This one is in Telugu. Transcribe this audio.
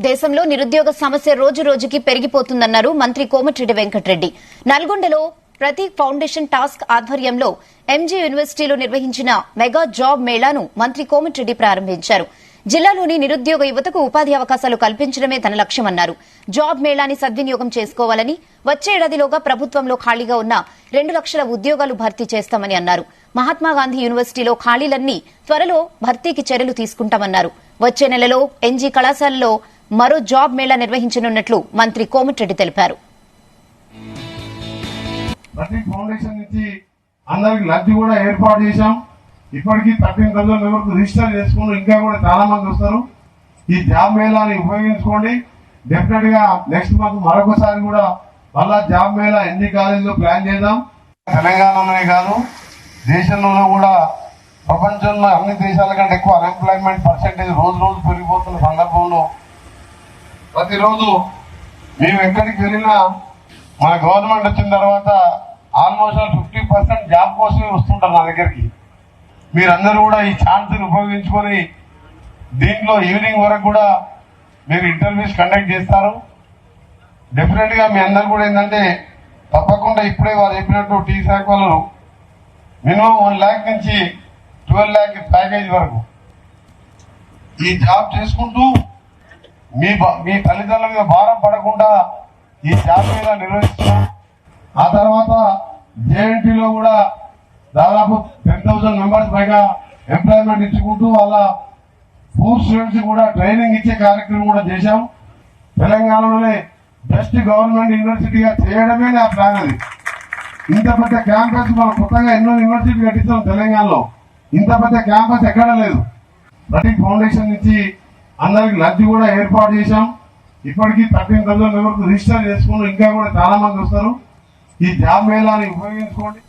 దేశంలో నిరుద్యోగ సమస్య రోజు రోజుకి పెరిగిపోతుందన్నారు మంత్రి కోమటిరెడ్డి వెంకటరెడ్డి. నల్గొండలో ప్రతీక్ ఫౌండేషన్ టాస్క్ ఆధ్వర్యంలో ఎంజీ యూనివర్సిటీలో నిర్వహించిన మెగా జాబ్ మేళాను మంత్రి కోమటిరెడ్డి ప్రారంభించారు. జిల్లాలోని నిరుద్యోగ యువతకు ఉపాధి అవకాశాలు కల్పించడమే తన లక్ష్యమన్నారు. జాబ్ మేళాని సద్వినియోగం చేసుకోవాలని, వచ్చే ఏడాదిలోగా ప్రభుత్వంలో ఖాళీగా ఉన్న 2 లక్షల ఉద్యోగాలు భర్తీ చేస్తామని అన్నారు. మహాత్మాగాంధీ యూనివర్సిటీలో ఖాళీలన్నీ త్వరలో భర్తీకి చర్యలు తీసుకుంటామన్నారు. వచ్చే నెలలో ఎన్జీ కళాశాలలో మరో జాబ్ మేళా నిర్వహించనున్నట్లు మంత్రి కోమటిరెడ్డి తెలిపారు. ఫౌండేషన్ నుంచి అందరికి లబ్ధి కూడా ఏర్పాటు చేశాం. ఇప్పటికీ 13,000 వరకు రిజిస్టర్ చేసుకుని ఇంకా కూడా చాలా మంది వస్తారు. ఈ జాబ్ మేళాని ఉపయోగించుకోండి. డెఫినెట్ గా నెక్స్ట్ మంత్ మరొకసారి కూడా మళ్ళా జాబ్ మేళా ఎన్ని కాలేజీలో ప్లాన్ చేద్దాం. తెలంగాణలోనే కాదు దేశంలోనే కూడా ప్రపంచంలో అన్ని దేశాల కంటే ఎక్కువ అన్ఎంప్లాయ్మెంట్ పర్సెంటేజ్ రోజు రోజు పెరిగిపోతున్న సందర్భంలో ప్రతిరోజు మేము ఎక్కడికి వెళ్ళినా మన గవర్నమెంట్ వచ్చిన తర్వాత ఆల్మోస్ట్ 50% జాబ్ కోసమే వస్తుంటారు నా దగ్గరికి. మీరందరూ కూడా ఈ ఛాన్స్ ఉపయోగించుకొని దీంట్లో ఈవినింగ్ వరకు కూడా మీరు ఇంటర్వ్యూస్ కండక్ట్ చేస్తారు. డెఫినెట్ గా మీ అందరు కూడా ఏంటంటే తప్పకుండా ఇప్పుడే వారు చెప్పినట్టు టీ శాఖ వాళ్ళు మినిమం 1 lakh నుంచి 12 lakh ప్యాకేజ్ వరకు ఈ జాబ్ చేసుకుంటూ మీ తల్లిదండ్రుల మీద భారం పడకుండా ఈ జాబ్ మీద నిర్వహిస్తున్నాం. ఆ తర్వాత జేఎన్టీలో కూడా దాదాపు 10,000 మెంబర్స్ పైగా ఎంప్లాయ్మెంట్ ఇచ్చుకుంటూ వాళ్ళ పూర్ స్టూడెంట్స్ కూడా ట్రైనింగ్ ఇచ్చే కార్యక్రమం కూడా చేశాం. తెలంగాణలోనే బెస్ట్ గవర్నమెంట్ యూనివర్సిటీగా చేయడమే నా ప్లాన్. అది ఇంత పెద్ద క్యాంపస్ మనం కొత్తగా ఎన్నో యూనివర్సిటీ కట్టిస్తాం తెలంగాణలో. ఇంత పెద్ద క్యాంపస్ ఎక్కడ లేదు. ప్రతీక్ ఫౌండేషన్ నుంచి అందరికి లబ్ధి కూడా ఏర్పాటు చేశాం. ఇప్పటికీ 13,000 వరకు రిజిస్టర్ చేసుకుని ఇంకా కూడా చాలా మంది వస్తారు. ఈ జాబ్ మేళాని ఉపయోగించుకోండి.